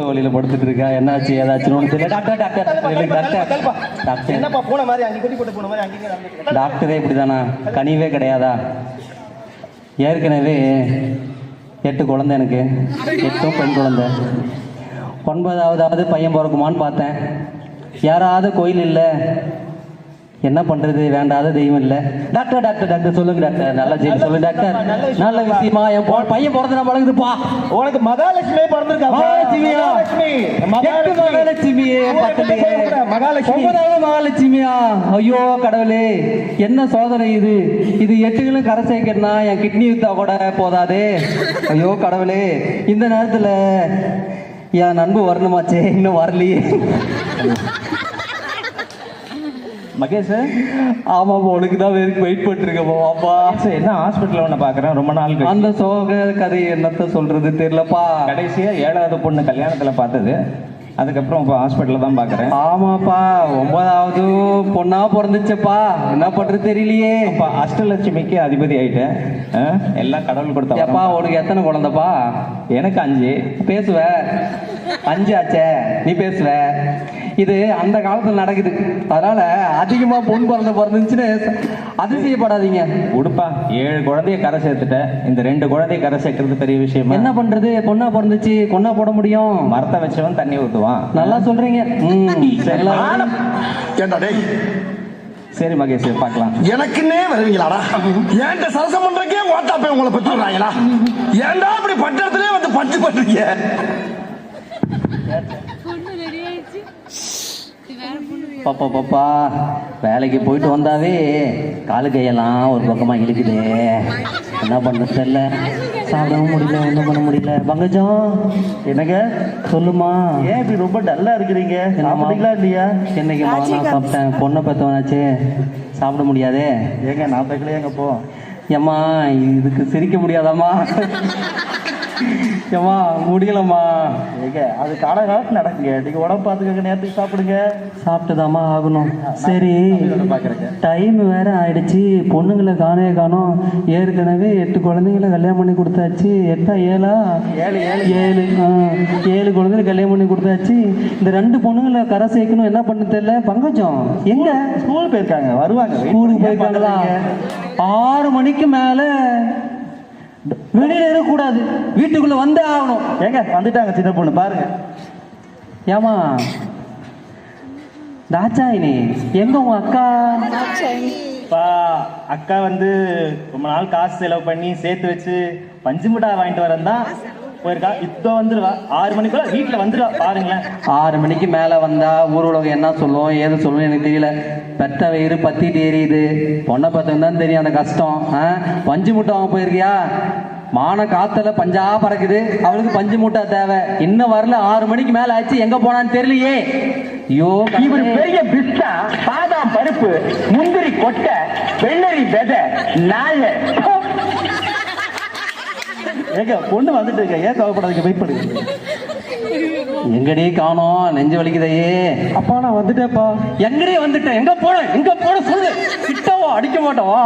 வழியில படுத்துட்டு இருக்கா. என்னாச்சு ஏதாச்சும் தெரியல. டாக்டரே இப்படிதானா? கனிவே கிடையாதா? ஏற்கனவே 8 குழந்தை, எனக்கு 8 பெண் குழந்தை. 9வது பையன் பிறக்குமான்னு பார்த்தேன். யாராவது கோயில் இல்லை, என்ன பண்றது? வேண்டாத தெய்வம் இல்லை. டாக்டர் டாக்டர் டாக்டர் சொல்லுங்க டாக்டர், நல்லா செய்தி சொல்லுங்க டாக்டர். நல்ல விஷயமா என் பையன் பிறந்த பழகுதுப்பா. உனக்கு மகாலட்சுமி பிறந்திருக்கா? மகாலட்சுமியா? ஐயோ கடவுளே, என்ன சோதனை இது? இது 8களும் கரை சேர்க்கணும்னா என் கிட்னி வித்தா கூட போதாதே. ஐயோ கடவுளே, இந்த நேரத்துல என் நண்பு வரணுமாச்சே, இன்னும் வரலையே. மகேஷ், ஆமாப்பா, உனக்கு தான் வெயிட் பண்ணிருக்கப்பா. அப்பா என்ன ஹாஸ்பிட்டல் ஒன்று பார்க்குறேன், ரொம்ப நாள். அந்த சோக கதை என்னத்த சொல்றது தெரியலப்பா. கடைசியா 7வது பொண்ணு கல்யாணத்துல பார்த்தது, அதுக்கப்புறம் இப்போ ஹாஸ்பிட்டலில் தான் பார்க்குறேன். ஆமாப்பா, 9வது பொண்ணா பிறந்துச்சப்பா. என்ன பண்றது தெரியலையே. அப்பா அஷ்டலட்சுமிக்கு அதிபதி ஆயிட்டேன். எல்லாம் கடவுள் கொடுத்தப்பா. உனக்கு எத்தனை குழந்தைப்பா? எனக்கு 5. பேசுவ 5 ஆச்சே, நீ பேசுவ. இது அந்த காலத்துல நடக்குது. அதனால அதிகமா பொண்ணு பிறந்துச்சுன்னு அதிசயப்படாதீங்க. உடுப்பா, 7 குழந்தைய கரை சேர்த்துட்டேன். இந்த 2 குழந்தைய கரை சேர்க்கறது பெரிய விஷயம். என்ன பண்றது? பொண்ணா பிறந்துச்சு, கொன்னா போட முடியும். மரத்தை வச்சவன் தண்ணி ஊத்துவான். நல்லா சொல்றீங்க. சரி மகேஷ், பார்க்கலாம். எனக்குன்னே வருவீங்களாடா? ஏன்ட்ட சரசம் பண்றக்கே ஓட்டாப்பே உங்களை பத்தி விடுறாங்களா? ஏன்டா இப்படி பட்டத்திலே வந்து பட்டு பண்றீங்க? பாப்பா பாப்பா, வேலைக்கு போயிட்டு வந்தாவே காலு கையெல்லாம் ஒரு பக்கமா இழுக்குது. என்ன பண்ண தெரியல, சாப்பிடவும் முடியல, ஒன்றும் பண்ண முடியல. பங்கஜம், எனக்கு சொல்லுமா, ஏன் இப்படி ரொம்ப டல்லா இருக்கிறீங்க? சாப்பிட்டீங்களா இல்லையா? என்னைக்கு நான் சாப்பிட்டேன். பொண்ணை பெற்றவனாச்சே, சாப்பிட முடியாதே. ஏங்க நான் பேக்கலையே, எங்க போ. ஏம்மா, இதுக்கு சிரிக்க முடியாதாம்மா? ஏம்மா முடியலம்மா. ஏங்க அது காலகாலத்தில் நடக்குங்க. நீங்க உடம்பு பார்த்துக்கங்க, நேரத்துக்கு சாப்பிடுங்க. சாப்பிட்டுதாம்மா ஆகணும். சரி, டைம் வேற ஆயிடுச்சு, பொண்ணுங்களை காணோம். ஏற்கனவே 8 குழந்தைங்களை கல்யாணம் பண்ணி கொடுத்தாச்சு. 8 7 7 குழந்தைகளை கல்யாணம் பண்ணி கொடுத்தாச்சு. இந்த 2 பொண்ணுங்களை கரை சேர்க்கணும். என்ன பண்ண தெரியல. பங்கஜம் எங்க? ஸ்கூல் போயிருக்காங்க, வருவாங்க. ஸ்கூலுக்கு போயிருக்காங்களா? 6 மணிக்கு மேல வெளியில இருக்கக்கூடாது, வீட்டுக்குள்ள வந்தே ஆகணும். ஏங்க வந்துட்டாங்க சின்ன பொண்ணு, பாருங்க. ஏமா தாச்சாயினி, எங்க உங்க அக்கா? அக்கா வந்து ரொம்ப நாள் காசு செலவு பண்ணி சேர்த்து வச்சு பஞ்சு மிட்டாய் வாங்கிட்டு வரந்தான் போயிருக்கா. இப்போ வந்துருவா. 6 மணிக்குள்ள வீட்டுல வந்துருவா. பாருங்களேன், 6 மணிக்கு மேல வந்தா ஊர் உலகம் என்ன சொல்லும், ஏது சொல்லும் எனக்கு தெரியல. பெத்த வயிறு பத்திட்டு எரியுது. பொண்ணை பத்தம் தான் தெரியும் அந்த கஷ்டம். பஞ்சு மூட்டை வாங்க போயிருக்கியா? மான காத்துல பஞ்சா பறக்குது, அவளுக்கு பஞ்சு மூட்டை தேவை. இன்னும் வரல. 6 மணிக்கு மேல ஆச்சு, எங்க போனான்னு தெரியலையே. ஐயோ, இவர் பெரிய பிஸ்தா, பாதாம் பருப்பு, முந்திரி கொட்டை, வெள்ளரி விதை, நாய. ஏங்க பொண்ணு வந்துட்டு இருக்க, ஏன் கவலைப்படாதீங்க, வெயிட் பண்ணுங்க. எங்கடி காணோம்? நெஞ்சு வலிக்குதையே. அப்பா நான் வந்துட்டேன்ப்பா. எங்கடி வந்துட்டேன்? எங்க போன சொல்லு. கிட்டவா, அடிக்க மாட்டவா?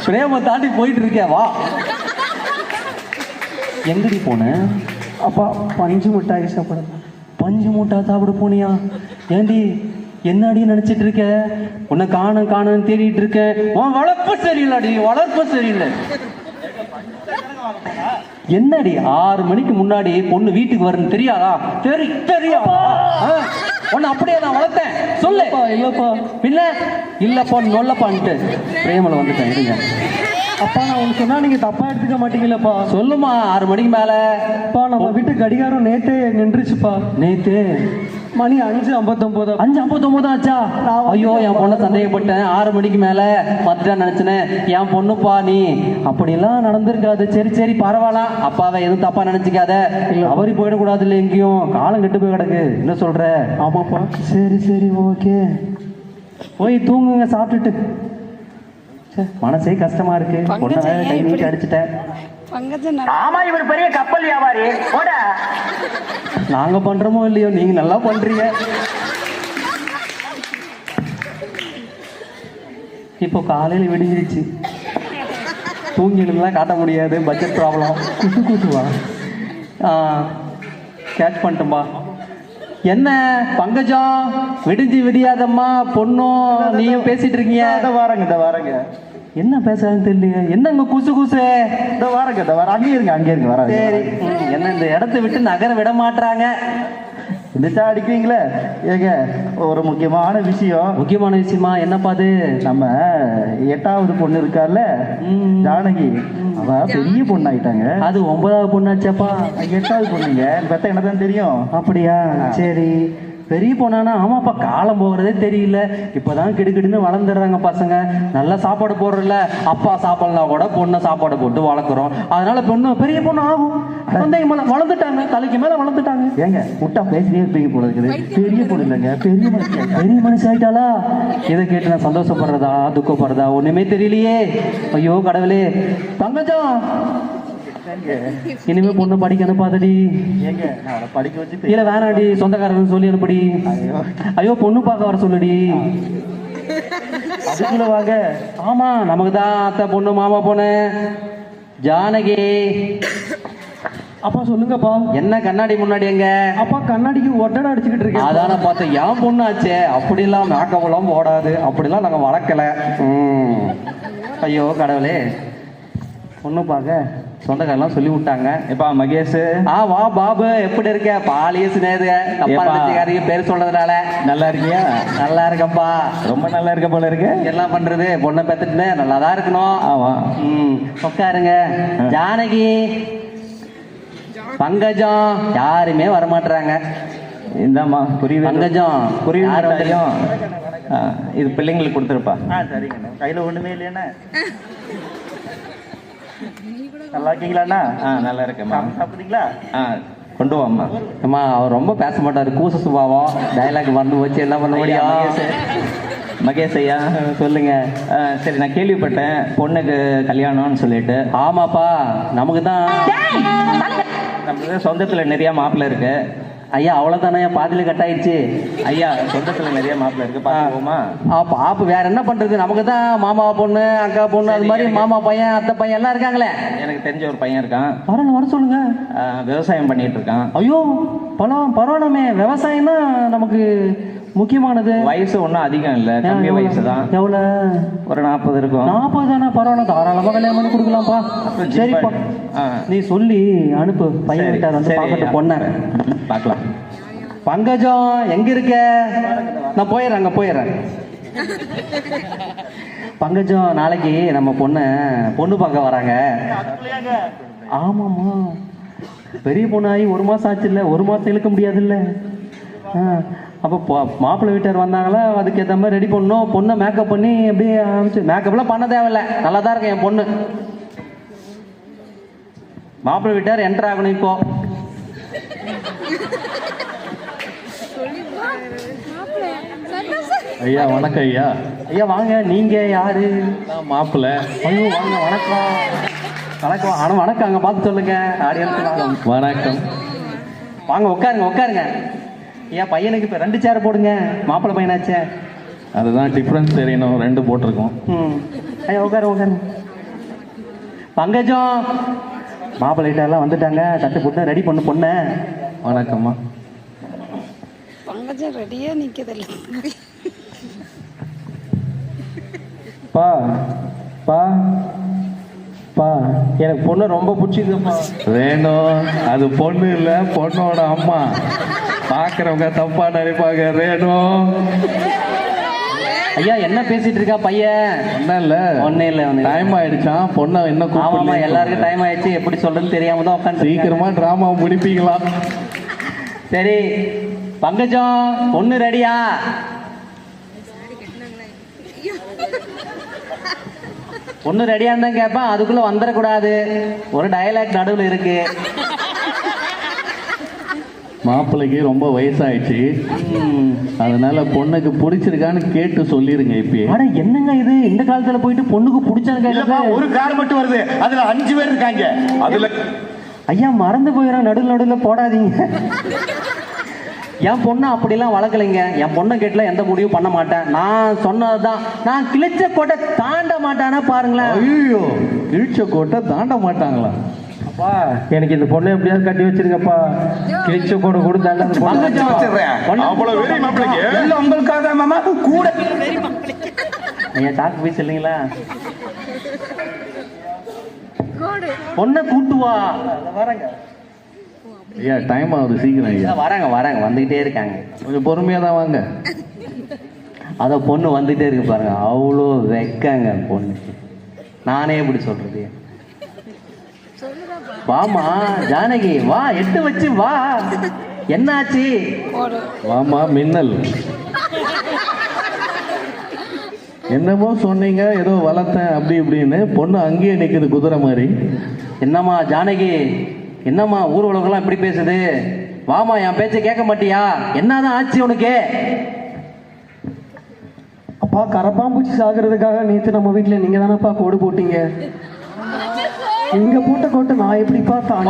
பிரேம தாண்டி போயிட்டு இருக்கே, வா. எங்கடி போன? அப்பா பஞ்சு மிட்டாய் சாப்பிட. பஞ்சு மூட்டை சாப்பிட போனியா? ஏண்டி என்னடி நினைச்சிட்டு இருக்க? உன்னை காணும் தேடிட்டு இருக்க. உன் வளர்ப்பு சரியில்லடி, வளர்ப்பு சரியில்லை. என்னடி 6 மணிக்கு முன்னாடி பொண்ணு வீட்டுக்கு வருன்னு தெரியாதா? தெரியாதா? உன்னை அப்படியே நான் வளர்த்தேன். சொல்லு. இல்லப்பா இல்லப்பா நொல்லப்பான்ட்டு பிரேமல வந்துட்டேன். இருங்க அப்பா, நான் ஒன்று சொன்னா நீங்க தப்பா எடுத்துக்க மாட்டீங்களப்பா. சொல்லுமா. 6 மணிக்கு மேல நம்ம வீட்டு கடிகாரம் நேத்தே நின்றுச்சுப்பா. நேத்து மணி 5:59. 5:59 ஆச்சா? ஐயோ, என் பொண்ணை சந்தேகப்பட்டேன். 6 மணிக்கு மேல வந்துட்டா நினைச்சேன். என் பொண்ணுப்பா நீ. அப்படிலாம் நடந்திருக்காது. சரி பரவாயில்ல, அப்பாவை எதுவும் தப்பா நினைச்சுக்காத. அவரி போயிடக்கூடாது இல்லை எங்கேயும். காலம் கெட்டு போய் கிடக்கு. என்ன சொல்ற? ஆமாப்பா. சரி ஓகே, போய் தூங்குங்க சாப்பிட்டுட்டு. மனசே கஷ்டமா இருக்கு. பொண்ணை கை நீட்டி அடிச்சுட்டேன். ஆமா, இவர் பெரிய கப்பல் வியாபாரி. நாங்க பண்றோமோ இல்லையோ, நீங்க நல்லா பண்றீங்க. இப்போ காலையில விடிஞ்சிருச்சு. தூங்கிலாம் காட்ட முடியாது, பட்ஜெட் ப்ராப்ளம். கூட்டுவா கேட்ச் பண்ணிட்டோம்பா. என்ன பங்கஜம், விடிஞ்சு விடியாதம்மா பொண்ணும் நீயும் பேசிட்டு இருக்கீங்க. இத வாரங்க என்ன பேசுறான்னு தெரியல. என்னங்க குசு குசு? இத வாரங்க அங்கே இருங்க வர. சரி, என்ன இந்த இடத்த விட்டு நகர விட மாட்டாங்க. இதுச்சா அடிக்கிறீங்களே. ஏங்க ஒரு முக்கியமான விஷயம். முக்கியமான விஷயமா? என்னப்பா அது? நம்ம 8வது பொண்ணு இருக்கார்ல ஜானகி, அவ பெரிய பொண்ணு ஆயிட்டாங்க. அது 9வது பொண்ணாச்சாப்பா? 8வது பொண்ணுங்க. பெத்த என்ன தான் தெரியும். அப்படியா? சரி, பெரிய பொண்ணானா? ஆமாப்பா, காலம் போகிறதே தெரியல. இப்பதான் கிடுக்கிடுன்னு வளர்ந்துடுறாங்க பசங்க. நல்லா சாப்பாடு போடுறல, அப்பா சாப்பாடுனா கூட பொண்ணை சாப்பாடு போட்டு வளர்க்குறோம். அதனால பொண்ணு பெரிய பொண்ணு ஆகும். வளர்ந்துட்டாங்க, தலைக்கு மேல வளர்ந்துட்டாங்க. ஏங்க முட்டா பேசினே இருப்பீங்க போல இருக்குது. பெரிய பொண்ணு இல்லைங்க, பெரிய மனுஷன் ஆயிட்டாளா? இதை கேட்டு நான் சந்தோஷப்படுறதா துக்கப்படுறதா ஒண்ணுமே தெரியலையே. ஐயோ கடவுளே. பங்கஜம், இனிமே பொண்ணு படிக்க அனுப்பாதடி. ஏங்க நான் அவளை படிக்க வச்சு இல்ல வேணாடி, சொந்தக்காரங்க சொல்லி அனுப்படி. ஐயோ பொண்ணு பார்க்க வர சொல்லுடி. அதுக்குள்ள வாங்க. ஆமா, நமக்கு தான் அத்தை பொண்ணு மாமா பொண்ணு. ஜானகி அப்பா சொல்லுங்கப்பா. என்ன கண்ணாடி முன்னாடி எங்க? அப்பா கண்ணாடிக்கு ஒட்டடை அடிச்சுக்கிட்டு இருக்கேன். அதான பார்த்தேன். என் பொண்ணு ஆச்சே, அப்படிலாம் மேக்கப் எல்லாம் போடாது, அப்படிலாம் நாங்க வளர்க்கல. ஐயோ கடவுளே. பொண்ணு பார்க்க சொந்தக்காரெல்லாம் சொல்லி விட்டாங்க. எப்பா மகேஷ். வா பாபு, எப்படி இருக்க? பாலியஸ் நேரு பேர் சொல்றதுனால. நல்லா இருக்கியா? நல்லா இருக்கம்பா. ரொம்ப நல்லா இருக்க போல இருக்கு. எல்லாம் பண்றது, பொண்ணை பெத்துட்டு நல்லாதான் இருக்கணும். ஆமா. உட்காருங்க. ஜானகி, பங்கஜம் யாருமே வரமாட்டாங்க. இந்தாம்மா புரியுது. பங்கஜம் புரியும். இது பிள்ளைங்களுக்கு கொடுத்துருப்பா. சரிங்க. கையில ஒண்ணுமே இல்லையாண்ணா? நல்லா இருக்கீங்களாண்ணா? நல்லா இருக்கேம்மா. சாப்பிடுறீங்களா? கொண்டு வாம்மா. அம்மா, அவர் ரொம்ப பேச மாட்டாரு, கூச சுபாவம். டைலாக் மறந்து வச்சு என்ன பண்ண முடியும்? மகேஷ் ஐயா சொல்லுங்க. சரி, நான் கேள்விப்பட்டேன் பொண்ணுக்கு கல்யாணம்னு சொல்லிட்டு. ஆமாப்பா, நமக்கு தான். நம்ம சொந்தத்துல நிறைய மாப்பிள்ளை இருக்கு. ஐயா அவ்வளவுதானே, பாதியில கட் ஆயிடுச்சு. ஐயா சொந்தத்துல நிறைய மாப்பிள்ளை இருக்கு, பாப்போமா? பாப்பு, வேற என்ன பண்றது? நமக்கு தான் மாமா பொண்ணு அக்கா பொண்ணு அது மாதிரி மாமா பையன் அத்தை பையன் எல்லாம் இருக்காங்களே. எனக்கு தெரிஞ்ச ஒரு பையன் இருக்கான். பரவாயில்ல, வர சொல்லுங்க. விவசாயம் பண்ணிட்டு இருக்கான். ஐயோ பரவாயில்லமே. விவசாயம்னா நமக்கு முக்கியமானது. வயசு ஒன்றும் அதிகம் இல்லை, கம்மி வயசு தான். எவ்வளவு? ஒரு 40 இருக்கும். 40 தானே? பரவாயில்ல, தாராளமாக கல்யாணம் பண்ணி கொடுக்கலாம்ப்பா. சரிப்பா, நீ சொல்லி அனுப்பு. பையன் கிட்ட வந்து பார்க்கட்டு பொண்ண பார்க்கலாம். பங்கஜம் எங்க இருக்க? நான் போயிடுறேன். பங்கஜம், நாளைக்கு நம்ம பொண்ணு பார்க்க வராங்க. ஆமாம்மா, பெரிய பொண்ணாகி 1 மாசம் ஆச்சு இல்லை? 1 மாசம் இழுக்க முடியாது இல்லை? அப்போ மாப்பிள்ளை வீட்டார் வந்தாங்களா, அதுக்கேற்ற மாதிரி ரெடி பண்ணணும். பொண்ணை மேக்கப் பண்ணி அப்படியே ஆரம்பிச்சு. மேக்கப்லாம் பண்ண தேவையில்ல, நல்லா தான் இருக்கேன் என் பொண்ணு. மாப்பிள்ளை வீட்டார் என்டர் ஆகணும் இப்போ. ஐயா வணக்கம். ஐயா வாங்க. நீங்க யாரு? மாப்பிள்ளை. ஐயோ வாங்க. வணக்கம். ஆனால் வணக்கம் அங்கே பார்த்து சொல்லுங்க. ஆடியன்ஸ் வணக்கம். வாங்க, உட்காருங்க. ஐயா பையனுக்கு இப்போ 2 சேர் போடுங்க. மாப்பிள்ளை பையனாச்சே, அதுதான் டிஃப்ரென்ஸ் தெரியணும். 2 போட்டிருக்கோம். ஐயா உட்காருங்க. பங்கஜம், மாப்பிள்ளை வீட்டாரெல்லாம் வந்துட்டாங்க. தட்டு போட்டு ரெடி பண்ணு பொண்ணை. வணக்கம்மா. பங்கஜம் ரெடியா நிற்கதில்ல. பா எனக்கு பொண்ணு ரொம்ப பிடிச்சிதுப்பா. வேணும், அது பொண்ணு இல்லை, பொண்ணோட அம்மா. பார்க்குறவங்க தப்பா நினைப்பாங்க. வேணும். ஐயா என்ன பேசிட்டு இருக்கா பையன்? ஒன்னும் இல்ல. டைம் ஆயிடுச்சான். பொண்ணை என்ன? ஆமாமா, எல்லாருக்கும் டைம் ஆயிடுச்சு. எப்படி சொல்றதுன்னு தெரியாம தான் உட்காந்து. சீக்கிரமா டிராமா முடிப்பீங்களா? சரி பங்கஜம், பொண்ணு ரெடியா? பொண்ணு ரெடியான்னு தான் கேட்பேன். அதுக்குள்ள வந்துடக்கூடாது. ஒரு டயலாக் நடுவில் இருக்கு. மாப்பிள்ளைக்கு ரொம்ப வயசாயிடுச்சு, அதனால பொண்ணுக்கு பிடிச்சிருக்கான்னு கேட்டு சொல்லிருங்க. இப்பயே ஆனா என்னங்க இது, இந்த காலத்துல போயிட்டு பொண்ணுக்கு பிடிச்சான்னு கேட்க? ஒரு கார் மட்டும் வருது, அதுல 5 பேர் இருக்காங்க. அதுல ஐயா மறந்து போயிடும், நடுவில் போடாதீங்க. என் பொண்ணை அப்படிலாம் வளர்க்கலைங்க. என் பொண்ணை கேட்டல எந்த முடிவும் பண்ண மாட்டேன். நான் சொன்னதுதான். நான் கிழிச்ச கோட்டை தாண்ட மாட்டானா பாருங்களேன். ஐயோ, கிழிச்ச கோட்டை தாண்ட மாட்டாங்களா? அப்பா எனக்கு இந்த பொண்ணை எப்படியாவது கட்டி வச்சிருங்கப்பா. கிழிச்ச கூட கொடுத்தாங்க அந்த பொண்ணை கட்டி வச்சிடுறேன். அவ்வளவு வெறி மாப்பிளைக்கு. இல்ல உங்களுக்காக தான் மாமா கூட. ஐயா சாக்கு போய் சொல்லுங்களா பொண்ணை கூட்டு வா. வரங்க ஐயா டைம் ஆகுது சீக்கிரம் ஐயா. வராங்க வராங்க வந்துகிட்டே இருக்காங்க. கொஞ்சம் பொறுமையாக தான் வாங்க. அத பொண்ணு வந்துட்டே இருக்கு பாருங்க. அவ்வளோ வெக்காங்க பொண்ணுக்கு. நானே எப்படி சொல்றது? வாமா ஜானகி வா, எட்டு வச்சு வா. என்னாச்சு? வாமா மின்னல். என்னமோ சொன்னீங்க ஏதோ வளர்த்தேன் அப்படி இப்படின்னு. பொண்ணு அங்கேயே நிக்குது குதிரை மாதிரி. என்னம்மா ஜானகி, என்னம்மா ஊர் உலகம்லாம் இப்படி பேசுது? வாமா, என் பேச்ச கேட்க மாட்டியா? என்னதான் ஆச்சு உனக்கு? அப்பா கரப்பாம்பூச்சி சாகிறதுக்காக நேற்று நம்ம வீட்டில் நீங்கள் தானப்பா கோடு போட்டீங்க. நீங்க போட்ட கோட்டை நான் எப்படி பார்த்தேன்?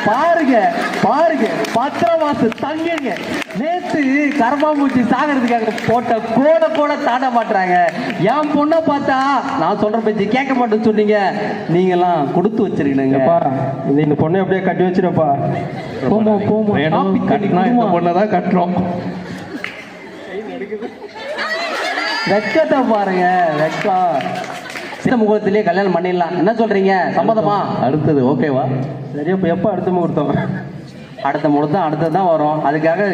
பாருங்க பாருங்க, 10 மாசம் தங்கிங்க. நேத்து கரப்பாம்பூச்சி சாகிறதுக்காக போட்ட கோட கூட தாண்ட மாட்டாங்க. என் பொண்ணை பார்த்தா நான் சொல்ற பேச்சு கேட்க மாட்டேன்னு சொன்னீங்க. நீங்கெல்லாம் கொடுத்து வச்சிருக்கீங்கப்பா. இந்த பொண்ணை அப்படியே கட்டி வச்சிருப்பா. போமா போமா. வேணும் கட்டினா இந்த பொண்ணை தான் கட்டுறோம். வெக்கத்தை பாருங்க, வெக்கம். சின்ன முகத்திலேயே கல்யாணம் பண்ணிடலாம். என்ன சொல்றீங்க? சம்மதமா? அடுத்தது ஓகேவா? சரியா இப்போ எப்போ அடுத்த முகூர்த்தம்? அடுத்த முகூர்த்தம் அடுத்தது தான் வரும். அதுக்காக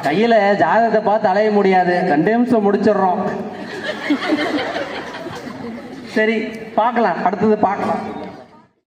கையில ஜாதகத்தை பார்த்து அலைய முடியாது. 2 நிமிஷம் முடிச்சிடுறோம். சரி பார்க்கலாம், அடுத்தது பார்க்கலாம்.